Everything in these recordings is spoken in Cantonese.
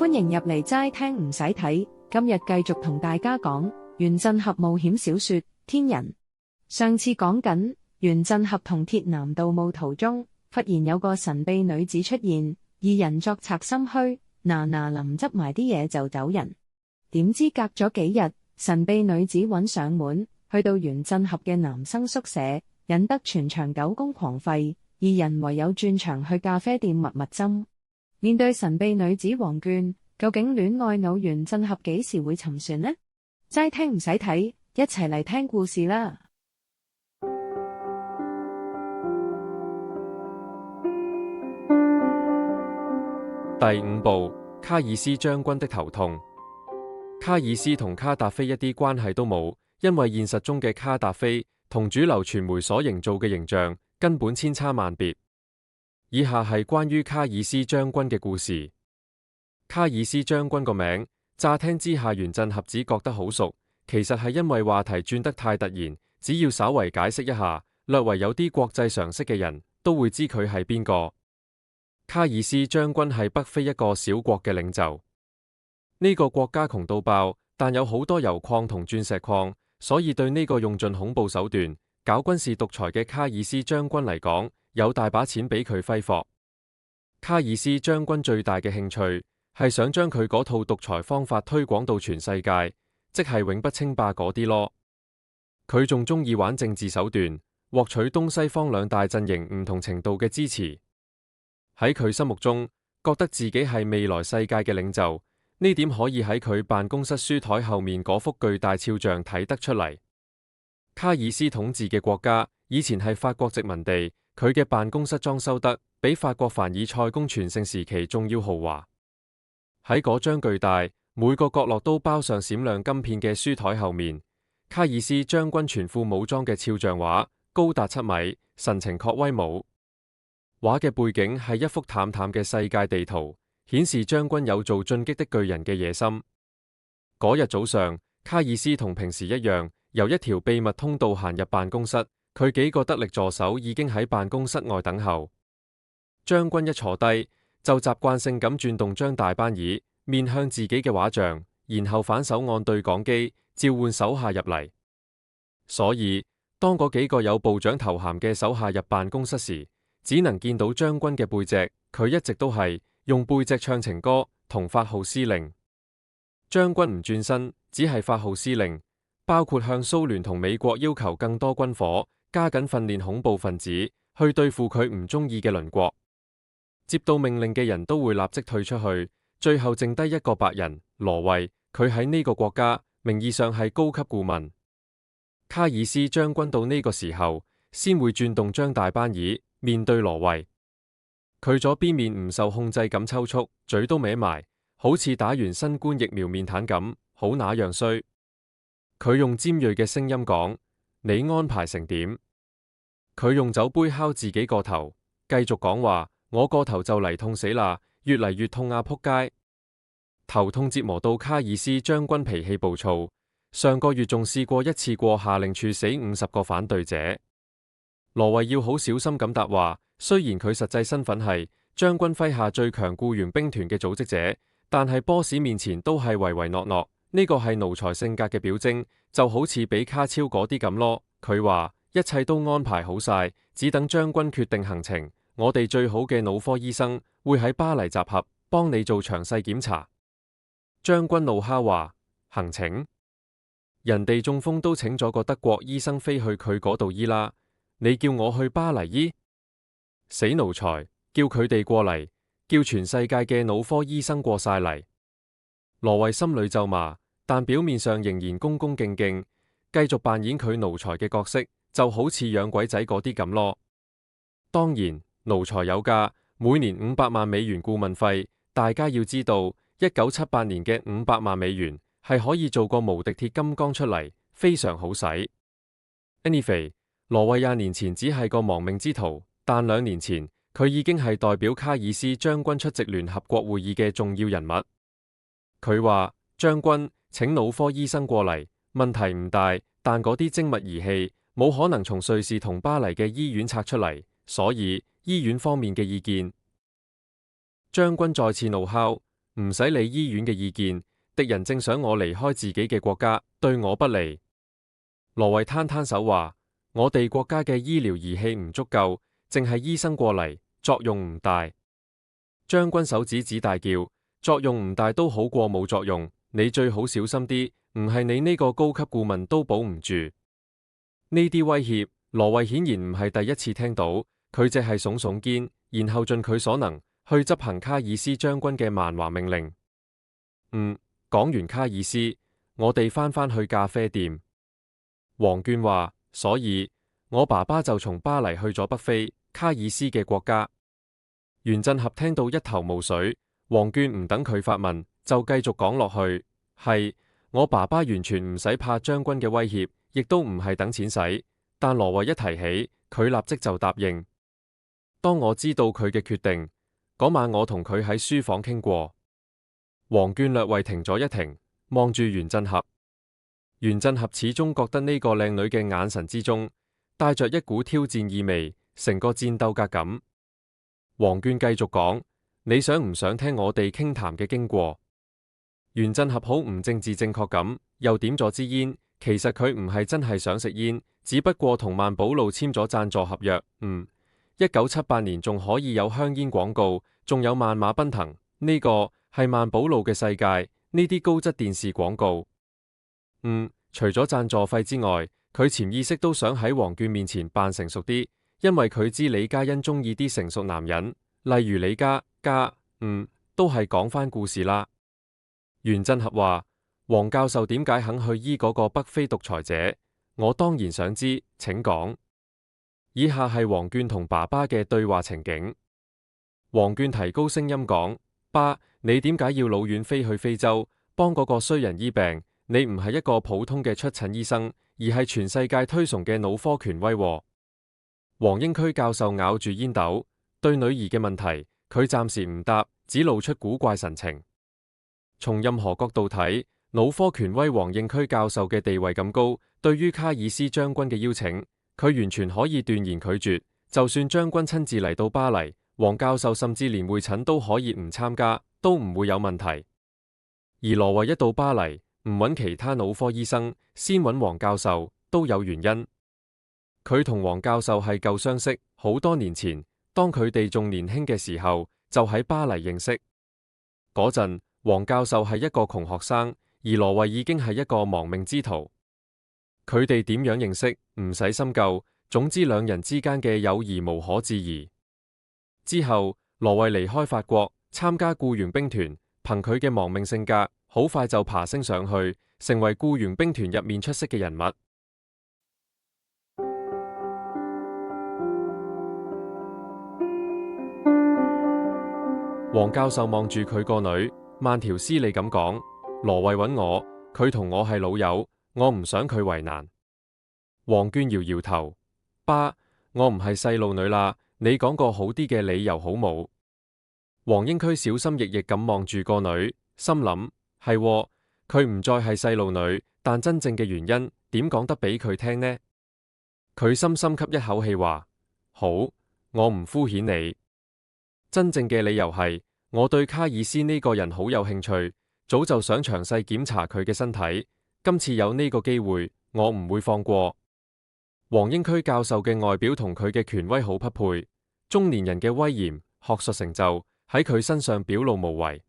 歡迎入嚟齋聽唔使睇，今日繼續同大家講原振俠冒險小說《天人》。上次講緊原振俠同鐵男盜墓途中，忽然有個神秘女子出現，二人作賊心虛，嗱臨執埋啲嘢就走人。點知隔咗幾日，神秘女子揾上門，去到原振俠嘅男生宿舍，引得全場狗公狂吠，二人唯有轉場去咖啡店蜜針。面對神秘女子黃娟，究竟戀愛腦原振俠幾時會沉船呢？齋聽唔使睇，一齊嚟聽故事啦！第五部，卡爾斯將軍的頭痛。卡爾斯同卡達菲一啲關係都冇，因為現實中嘅卡達菲同主流傳媒所營造嘅形象根本千差萬別。以下係關於卡爾斯將軍嘅故事。卡爾斯將軍個名，乍聽之下原振俠只覺得好熟，其實係因為話題轉得太突然，只要稍為解釋一下，略為有啲國際常識嘅人都會知佢係邊個。卡爾斯將軍係北非一個小國嘅領袖，呢個國家窮到爆，但有好多油礦同鑽石礦，所以對呢個用盡恐怖手段搞軍事獨裁嘅卡爾斯將軍嚟講，有大把錢俾佢揮霍。卡爾斯將軍最大嘅興趣係想將佢嗰套獨裁方法推廣到全世界，即係永不稱霸嗰啲咯。佢仲中意玩政治手段，獲取東西方兩大陣營唔同程度嘅支持。喺佢心目中，覺得自己係未來世界嘅領袖，呢點可以喺佢辦公室書台後面嗰幅巨大肖像睇得出嚟。卡爾斯統治嘅國家以前係法國殖民地，佢嘅辦公室裝修得比法國凡爾賽宮全盛時期仲要豪華。喺嗰張巨大，每個角落都包上閃亮金片嘅書台後面，卡爾斯將軍全副武裝嘅肖像畫，高達7米，神情確威武。畫嘅背景係一幅淡淡嘅世界地圖，顯示將軍有做進擊的巨人嘅野心。嗰日早上，卡爾斯同平時一樣，由一條秘密通道行入辦公室，佢幾個得力助手已經喺辦公室外等候。將軍一坐低，就習慣性咁轉動張大班椅，面向自己嘅畫像，然後反手按對講機，召喚手下入嚟。所以，當嗰幾個有部長頭銜嘅手下入辦公室時，只能見到將軍嘅背脊，佢一直都係用背脊唱情歌同發號施令。將軍唔轉身，只係發號施令，包括向蘇聯同美國要求更多軍火，加緊訓練恐怖分子，去對付佢唔中意嘅鄰國。接到命令嘅人都會立即退出去，最後剩低一個白人羅衛，佢喺呢個國家名義上係高級顧問。卡爾斯將軍到呢個時候先會轉動張大班椅，面對羅衛。佢左邊面唔受控制咁抽搐，嘴都歪埋，好似打完新冠疫苗面癱咁，好那樣衰。佢用尖銳嘅聲音講：你安排成點？佢用酒杯敲自己個頭，繼續講話：我個頭就嚟痛死啦，越嚟越痛啊仆街！頭痛折磨到卡爾斯將軍脾氣暴躁，上個月仲試過一次過下令處死50個反對者。羅衛要好小心咁答話，雖然佢實際身份係將軍麾下最強僱員兵團嘅組織者，但係 boss 面前都係唯唯諾諾，呢個係奴才性格嘅表徵，就好似比卡超嗰啲咁咯。佢話一切都安排好晒，只等將軍決定行程，我哋最好嘅腦科醫生會喺巴黎集合，幫你做詳細檢查。將軍怒敲話：行程？人哋中風都請咗個德國醫生飛去佢嗰度醫啦。你叫我去巴黎醫？死奴才！叫佢哋過嚟，叫全世界嘅腦科醫生過晒嚟。羅衛心裏咒罵，但表面上仍然恭恭敬敬，繼續扮演佢奴才嘅角色，就好似養鬼仔嗰啲咁咯。當然，奴才有價，每年500萬美元顧問費。大家要知道，1978年嘅500萬美元係可以做個無敵鐵金剛出嚟，非常好使。Anyway，羅衛20年前只係個亡命之徒，但2年前佢已經係代表卡爾斯將軍出席聯合國會議嘅重要人物。佢話：將軍，請腦科醫生過嚟，問題唔大，但嗰啲精密儀器冇可能從瑞士同巴黎嘅醫院拆出嚟，所以醫院方面嘅意見。將軍再次怒敲：唔使理醫院嘅意見，敵人正想我離開自己嘅國家，對我不利。羅維攤手話：我哋國家嘅醫療儀器唔足夠，淨係醫生過嚟，作用唔大。將軍手指指大叫：作用唔大都好過冇作用，你最好小心啲，唔係你呢個高級顧問都保唔住。呢啲威脅，羅維顯然唔係第一次聽到，佢只係聳聳肩，然後盡佢所能去執行卡爾斯將軍嘅蠻橫命令。講完卡爾斯，我哋返去咖啡店。王娟話：所以我爸爸就從巴黎去咗北非，卡爾斯嘅國家。袁振合聽到一頭霧水，王娟唔等佢發問，就繼續講落去：係，我爸爸完全唔使怕將軍嘅威脅，亦都唔係等錢使。但羅維一提起，佢立即就答應。當我知道佢嘅決定，嗰晚我同佢喺書房傾過。王娟略為停咗一停，望住袁振合。袁振合始終覺得呢個靚女嘅眼神之中帶着一股挑戰意味，成個戰鬥格咁。王娟繼續講：你想唔想聽我哋傾談嘅經過？袁振合好唔政治正確咁，又點咗支煙。其實佢唔係真係想食煙，只不過同萬寶路簽咗贊助合約。1978年仲可以有香煙廣告，仲有萬馬奔騰，呢個係萬寶路嘅世界，呢啲高質電視廣告。除咗贊助費之外，佢潛意識都想喺王娟面前扮成熟啲，因為佢知李嘉欣中意啲成熟男人，例如李嘉，都係講翻故事啦。袁振合話：王教授點解肯去醫嗰個北非獨裁者？我當然想知，請講。以下係王娟同爸爸嘅對話情景。王娟提高聲音講：爸，你點解要老遠飛去非洲，幫嗰個衰人醫病？你唔係一個普通嘅出診醫生，而係全世界推崇嘅腦科權威喎。黃英區教授咬住煙斗，對女兒嘅問題，佢暫時唔答，只露出古怪神情。從任何角度睇，腦科權威黃應區教授嘅地位咁高，對於卡爾斯將軍嘅邀請，佢完全可以斷言拒絕。就算將軍親自嚟到巴黎，黃教授甚至連會診都可以唔參加，都唔會有問題。而羅維一到巴黎，唔揾其他腦科醫生，先揾黃教授，都有原因。佢同黃教授係舊相識，好多年前，當佢哋仲年輕嘅時候，就喺巴黎認識。嗰陣，黃教授係一個窮學生，而羅維已經係一個亡命之徒。佢哋點樣認識，唔使深究，總之兩人之間嘅友誼無可置疑。之後，羅維離開法國，參加僱傭兵團，憑佢嘅亡命性格，好快就爬升上去，成為僱傭兵團入面出色嘅人物。黃教授望住佢個女，慢條斯理咁講：羅維揾我，佢同我係老友，我唔想佢為難。黃娟搖搖頭：爸，我唔係細路女啦，你講個好啲嘅理由好冇？黃英區小心翼翼咁望住個女，心諗：係喎，佢唔再係細路女，但真正嘅原因點講得俾佢聽呢？佢深深吸一口氣話：好，我唔敷衍你。真正嘅理由係，我對卡爾斯呢個人好有興趣，早就想詳細檢查佢嘅身體。今次有呢個機會，我唔會放過。黃英區教授嘅外表同佢嘅權威好匹配，中年人嘅威嚴、學術成就喺佢身上表露無遺。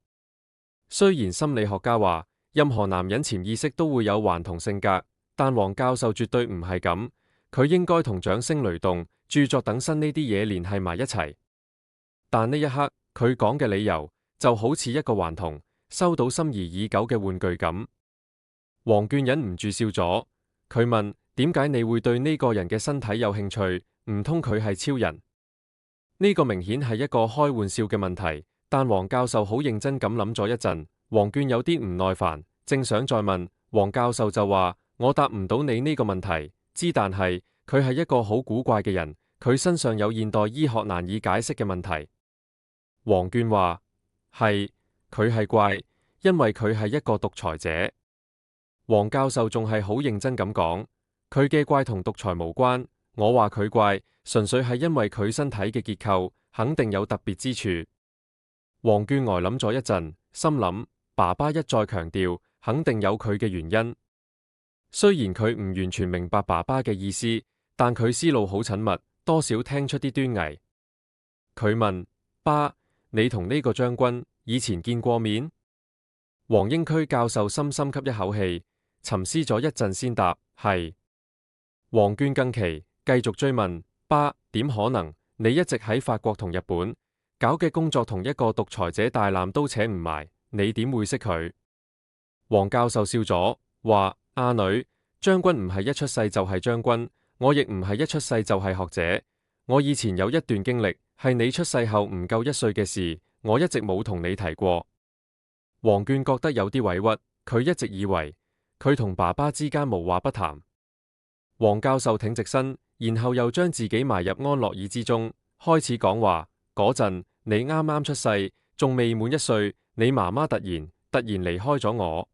雖然心理學家話，任何男人潛意識都會有頑童性格，但黃教授絕對唔係咁。佢應該同掌聲雷動、著作等身呢啲嘢聯繫埋一齊。但呢一刻，佢講嘅理由就好似一個頑童收到心儀已久嘅玩具咁。黃娟忍唔住笑咗，佢問：點解你會對呢個人嘅身體有興趣？唔通佢係超人？呢個明顯係一個開玩笑嘅問題，但黃教授好認真咁諗咗一陣。黃娟有啲唔耐煩，正想再問，黃教授就話：我答唔到你呢個問題，但係佢係一個好古怪嘅人，佢身上有現代醫學難以解釋嘅問題。黃娟話：係，佢係怪，因為佢係一個獨裁者。黃教授仲係好認真咁講，佢嘅怪同獨裁無關。我話佢怪，純粹係因為佢身體嘅結構肯定有特別之處。黃娟呆諗咗一陣，心諗爸爸一再強調，肯定有佢嘅原因。雖然佢唔完全明白爸爸嘅意思，但佢思路好親密，多少聽出啲端倪。佢問爸：你同呢個將軍以前見過面？黃英區教授深深吸一口氣，沉思咗一陣先答：係。黃絹更奇，繼續追問：爸，點可能？你一直喺法國同日本搞嘅工作，同一個獨裁者大纜都扯唔埋，你點會識佢？黃教授笑咗，話：阿女，將軍唔係一出世就係將軍，我亦唔係一出世就係學者。我以前有一段經歷，係你出世後唔夠1歲嘅事，我一直冇同你提過。黃絹覺得有啲委屈，佢一直以為佢同爸爸之間無話不談。黃教授挺直身，然後又將自己埋入安樂椅之中，開始講話。嗰陣你啱啱出世，仲未滿1歲，你媽媽突然離開咗我。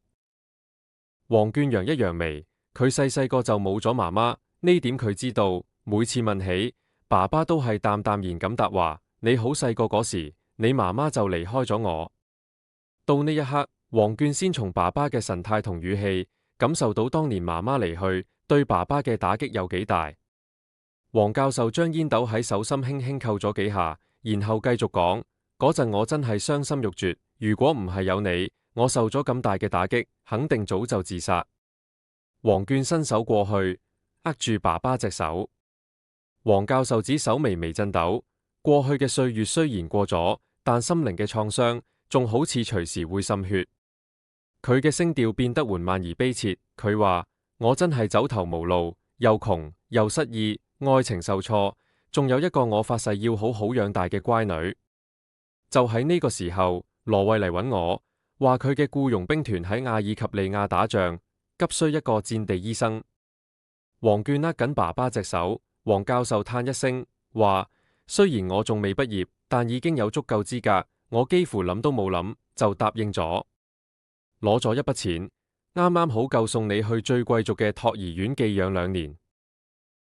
黃絹揚一揚眉，佢細細個就冇咗媽媽，呢點佢知道。每次問起，爸爸都係淡淡然咁答話：你好細個嗰時，你媽媽就離開咗我。到呢一刻，黃絹先從爸爸嘅神態同語氣，感受到當年媽媽離去對爸爸嘅打擊有幾大。黃教授將煙斗喺手心輕輕扣咗幾下，然後繼續講：嗰陣我真係傷心欲絕，如果唔係有你，我受咗咁大嘅打擊，肯定早就自殺。黃絹伸手過去，握住爸爸隻手。黃教授指手微微震抖。過去嘅歲月雖然過咗，但心靈嘅創傷仲好似隨時會滲血。佢嘅聲調變得緩慢而悲切。佢話：我真係走投無路，又窮又失意，愛情受挫，仲有一個我發誓要好好養大嘅乖女。就喺呢個時候，羅慧嚟揾我，話佢嘅僱傭兵團喺阿爾及利亞打仗，急需一個戰地醫生。黃絹握緊爸爸隻手。黃教授嘆一聲，話：雖然我仲未畢業，但已經有足夠資格，我幾乎諗都冇諗就答應咗，攞咗一筆錢，啱啱好夠送你去最貴族嘅托兒院寄養2年。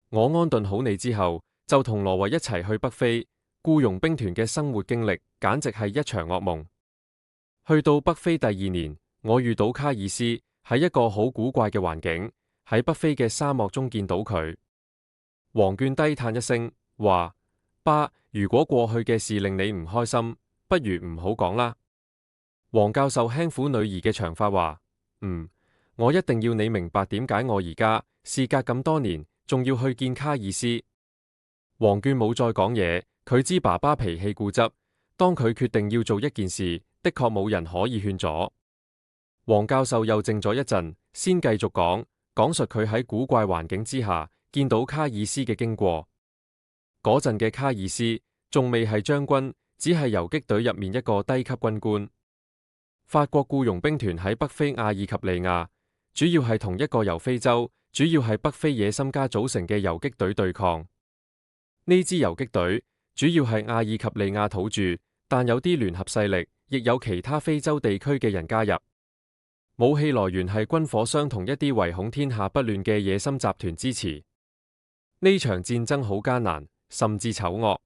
我安頓好你之後，就同羅慧一齊去北非。僱傭兵團嘅生活經歷簡直係一場噩夢。去到北非第2年，我遇到卡爾斯，喺一個好古怪嘅環境，喺北非嘅沙漠中見到佢。黃絹低嘆一聲，話：爸，如果過去嘅事令你唔開心，不如唔好講啦。黃教授輕撫女兒嘅長髮，話：我一定要你明白點解我而家事隔咁多年，仲要去見卡爾斯。黃絹冇再講嘢，佢知爸爸脾氣固執，當佢決定要做一件事，的確冇人可以勸阻。黃教授又靜咗一陣，先繼續講述佢喺古怪環境之下見到卡爾斯嘅經過。嗰陣嘅卡爾斯仲未係將軍，只係游擊隊入面一個低級軍官。法國僱傭兵團喺北非阿爾及利亞，主要係同一個由非洲，主要係北非野心家組成嘅游擊隊對抗。呢支游擊隊主要係阿爾及利亞土著，但有啲聯合勢力，亦有其他非洲地區嘅人加入。武器來源係軍火商同一啲唯恐天下不亂嘅野心集團支持。呢場戰爭好艱難，甚至醜惡。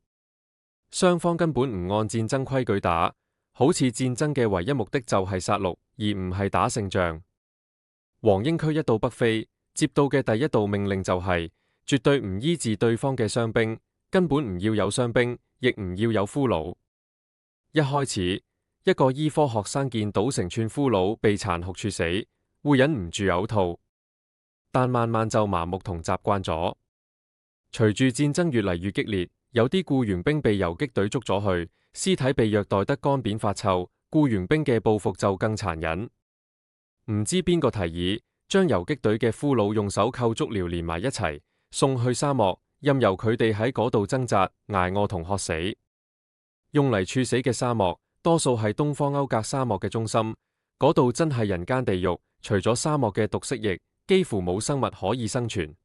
雙方根本唔按戰爭規矩打，好似戰爭嘅唯一目的就係殺戮，而唔係打勝仗。黃英區一到北非，接到嘅第一道命令就係絕對唔醫治對方嘅傷兵，根本唔要有傷兵，亦唔要有俘虜。一開始，一個醫科學生見到成串俘虜被殘酷處死，會忍唔住嘔吐，但慢慢就麻木同習慣咗。隨住戰爭越嚟越激烈，有啲僱傭兵被游擊隊捉咗去，屍體被虐待得乾扁發臭，僱傭兵嘅報復就更殘忍。唔知邊個提議將游擊隊嘅俘虜用手扣足鐐連埋一齊，送去沙漠，任由佢哋喺嗰度掙扎、挨餓同渴死。用嚟處死嘅沙漠，多數係東方歐格沙漠嘅中心，嗰度真係人間地獄。除咗沙漠嘅毒蜥蜴，幾乎冇生物可以生存。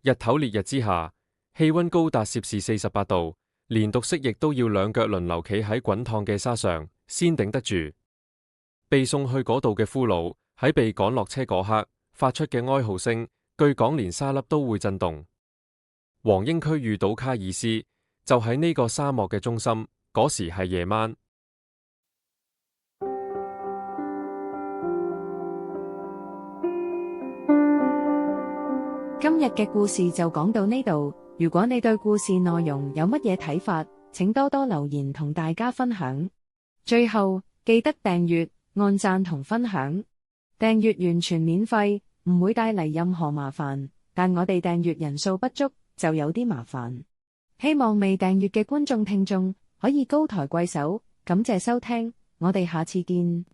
日頭烈日之下，氣溫高達攝氏48度，連毒蜥蜴都要兩腳輪流企喺滾燙嘅沙上先頂得住。被送去嗰度嘅俘虜喺被趕落車嗰刻發出嘅哀號聲，據講連沙粒都會震動。黃英區遇到卡爾斯，就喺呢個沙漠嘅中心，嗰時係夜晚。今日嘅故事就講到呢度，如果你對故事內容有乜嘢睇法，請多多留言同大家分享。最後，記得訂閱、按讚同分享。訂閱完全免費，唔會帶嚟任何麻煩，但我哋訂閱人數不足，就有啲麻煩。希望未訂閱嘅觀眾聽眾可以高抬貴手，感謝收聽，我哋下次見。